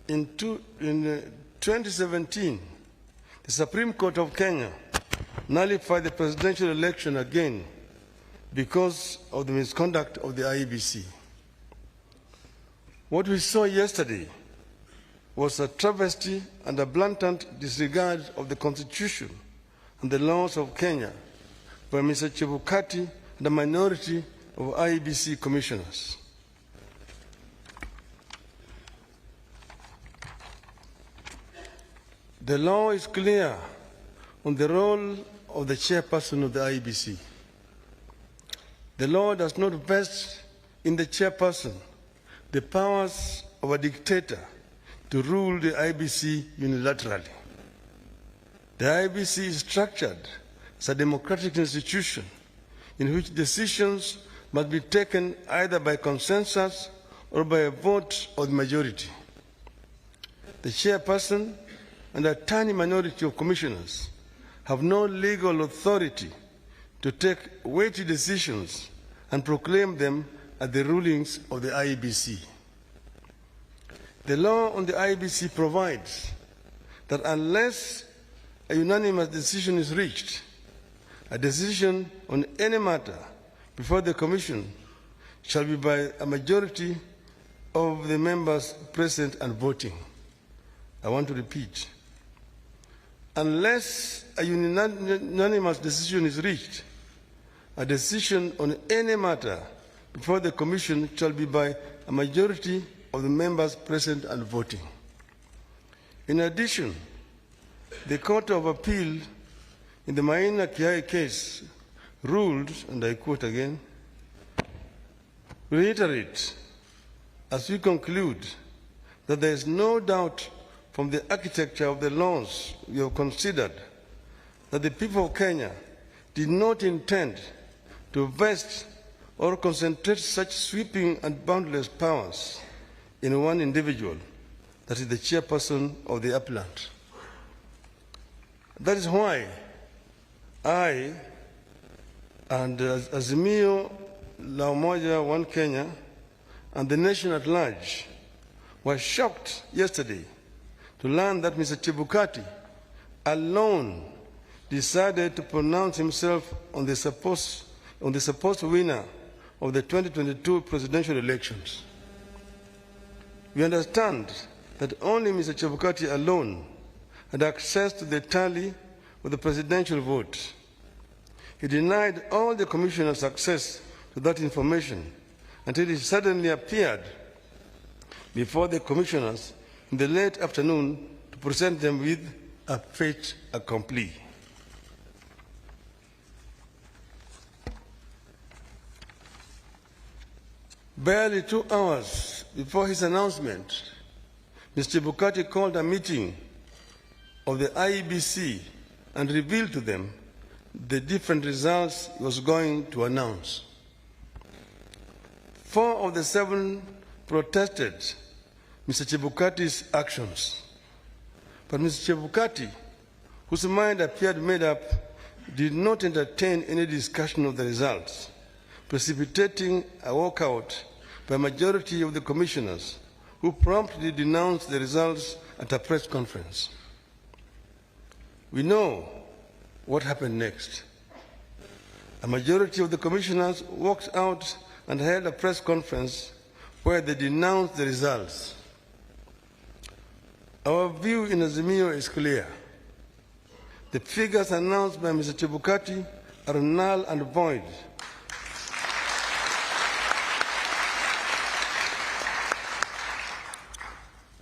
In 2017, the Supreme Court of Kenya nullified the presidential election again because of the misconduct of the IEBC. What we saw yesterday was a travesty and a blatant disregard of the Constitution and the laws of Kenya by Mr. Chebukati and a minority of IEBC commissioners. The law is clear on the role of the chairperson of the IEBC. The law does not vest in the chairperson the powers of a dictator to rule the IEBC unilaterally. The IEBC is structured as a democratic institution in which decisions must be taken either by consensus or by a vote of the majority. The chairperson and a tiny minority of commissioners have no legal authority to take weighty decisions and proclaim them as the rulings of the IEBC. The law on the IEBC provides that unless a unanimous decision is reached, a decision on any matter before the Commission shall be by a majority of the members present and voting. I want to repeat. Unless a unanimous decision is reached, a decision on any matter before the Commission shall be by a majority of the members present and voting. In addition, the Court of Appeal in the Maina KICC case ruled, and I quote again, reiterate, as we conclude, that there is no doubt from the architecture of the laws we have considered that the people of Kenya did not intend to vest or concentrate such sweeping and boundless powers in one individual, that is the chairperson of the appellant. That is why I and Azimio La Umoja One Kenya and the nation at large were shocked yesterday to learn that Mr. Chebukati alone decided to pronounce himself on the supposed winner of the 2022 presidential elections. We understand that only Mr. Chebukati alone had access to the tally of the presidential vote. He denied all the commissioners access to that information until he suddenly appeared before the commissioners in the late afternoon to present them with a fait accompli. Barely 2 hours before his announcement, Mr. Chebukati called a meeting of the IEBC and revealed to them the different results he was going to announce. 4 of the 7 protested Mr. Chebukati's actions. But Mr. Chebukati, whose mind appeared made up, did not entertain any discussion of the results, precipitating a walkout by a majority of the commissioners, who promptly denounced the results at a press conference. We know what happened next. A majority of the commissioners walked out and held a press conference where they denounced the results. Our view in Azimio is clear. The figures announced by Mr. Chebukati are null and void.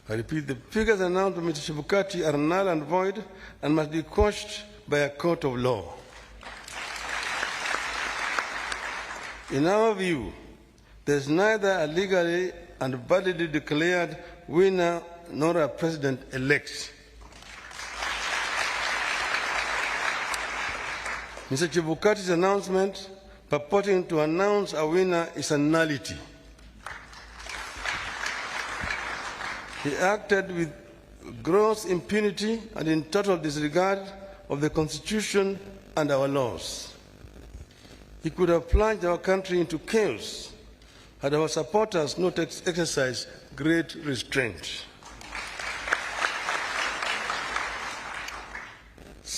I repeat, the figures announced by Mr. Chebukati are null and void and must be quashed by a court of law. In our view, there is neither a legally and validly declared winner nor a president-elect. Mr. Chebukati's announcement purporting to announce a winner is a nullity. He acted with gross impunity and in total disregard of the Constitution and our laws. He could have plunged our country into chaos had our supporters not exercised great restraint.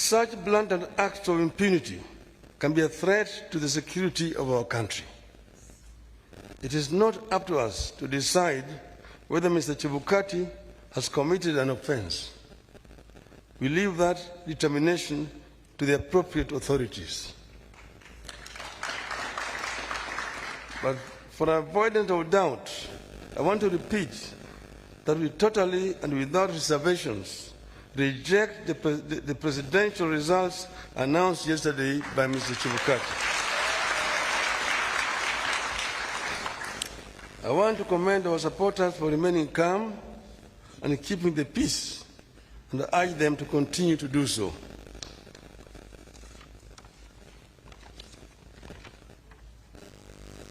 Such blatant acts of impunity can be a threat to the security of our country. It is not up to us to decide whether Mr. Chebukati has committed an offense. We leave that determination to the appropriate authorities. But for avoidance of doubt, I want to repeat that we totally and without reservations reject the presidential results announced yesterday by Mr. Chebukati. I want to commend our supporters for remaining calm and keeping the peace, and I urge them to continue to do so.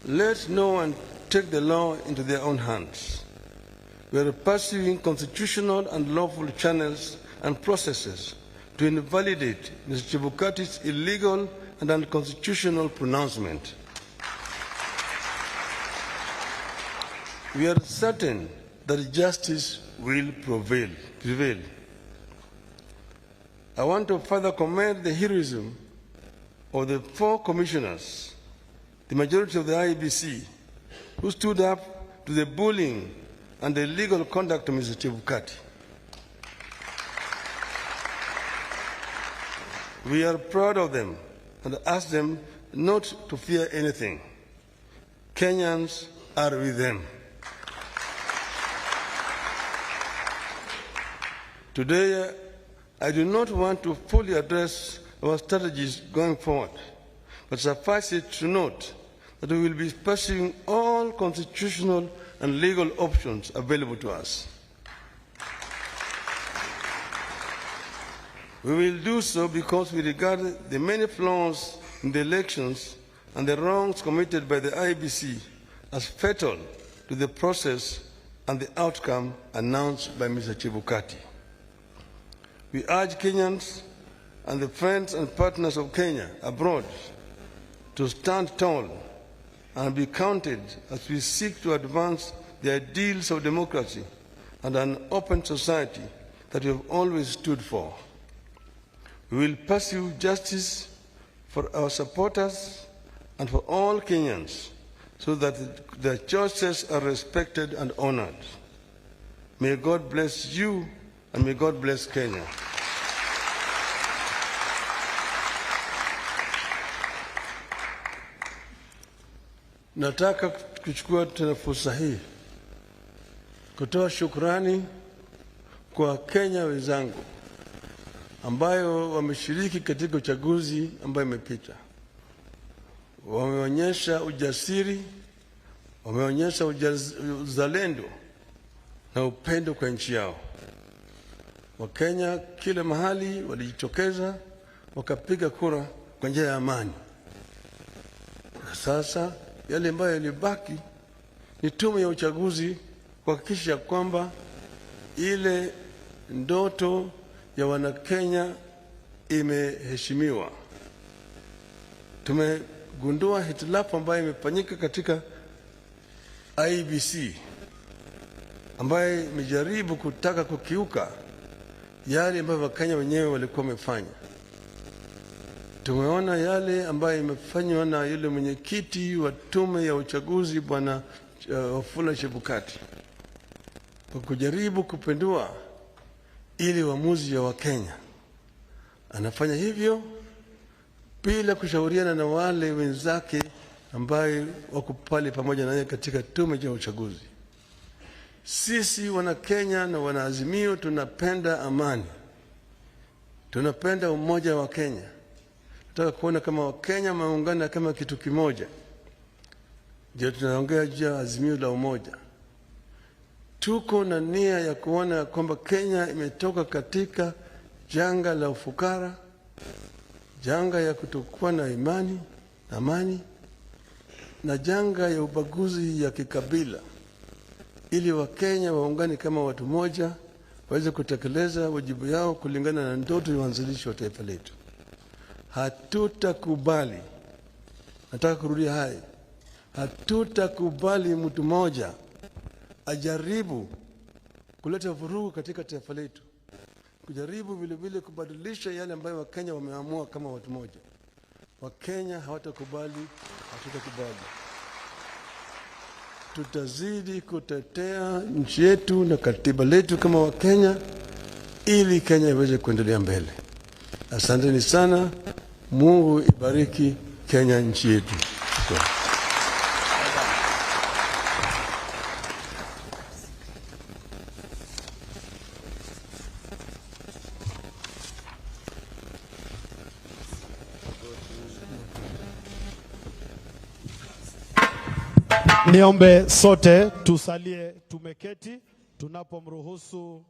Let no one take the law into their own hands. We are pursuing constitutional and lawful channels and processes to invalidate Mr. Chebukati's illegal and unconstitutional pronouncement. We are certain that justice will prevail. I want to further commend the heroism of the 4 commissioners, the majority of the IEBC, who stood up to the bullying and the illegal conduct of Mr. Chebukati. We are proud of them and ask them not to fear anything. Kenyans are with them. Today, I do not want to fully address our strategies going forward, but suffice it to note that we will be pursuing all constitutional and legal options available to us. We will do so because we regard the many flaws in the elections and the wrongs committed by the IEBC as fatal to the process and the outcome announced by Mr. Chebukati. We urge Kenyans and the friends and partners of Kenya abroad to stand tall and be counted as we seek to advance the ideals of democracy and an open society that we have always stood for. We will pursue justice for our supporters and for all Kenyans so that their choices are respected and honored. May God bless you and may God bless Kenya. Nataka kuchukua tena fursa hii kutoa shukrani kwa Kenya wenzangu ambayo wameshiriki katika uchaguzi ambayo imepita. Wameonyesha ujasiri, wameonyesha uzalendo na upendo kwa nchi yao. Wakenya kila mahali walijitokeza wakapiga kura kwa njia ya amani. Sasa yale ambayo yalibaki ni tume ya uchaguzi kuhakikisha kwamba ile ndoto ya Wanakenya imeheshimiwa. Tumegundua hitilafu ambayo imefanyika katika IEBC ambayo imejaribu kutaka kukiuka yale ambayo Wakenya wenyewe walikuwa wamefanya. Tumeona yale ambayo imefanywa na yule mwenyekiti wa tume ya uchaguzi Bwana Wafula Chebukati kwa kujaribu kupindua ili uamuzi ya Wakenya. Anafanya hivyo bila kushauriana na wale wenzake ambaye wako pale pamoja naye katika tume ya uchaguzi. Sisi wana Kenya na wanaazimio tunapenda amani. Tunapenda umoja wa Kenya. Tunataka kuona kama Wakenya wameungana kama kitu kimoja. Ndio tunaongea juu ya azimio la umoja. Tuko na nia ya kuona kwamba Kenya imetoka katika janga la ufukara, janga ya kutokuwa na amani, na janga ya ubaguzi ya kikabila, ili Wakenya waungane kama watu moja, waweze kutekeleza wajibu yao kulingana na ndoto ya uanzilishi wa taifa letu. Hatutakubali, nataka kurudia hai, hatutakubali mtu mmoja ajaribu kuleta vurugu katika taifa letu. kujaribu vile vile kubadilisha yale ambayo Wakenya wameamua kama watu moja. Wakenya hawatakubali, hatutakubali. Tutazidi kutetea nchi yetu na katiba letu kama Wakenya ili Kenya iweze kuendelea mbele. Asanteni sana. Mungu ibariki Kenya, nchi yetu. Niombe sote tusalie tumeketi tunapomruhusu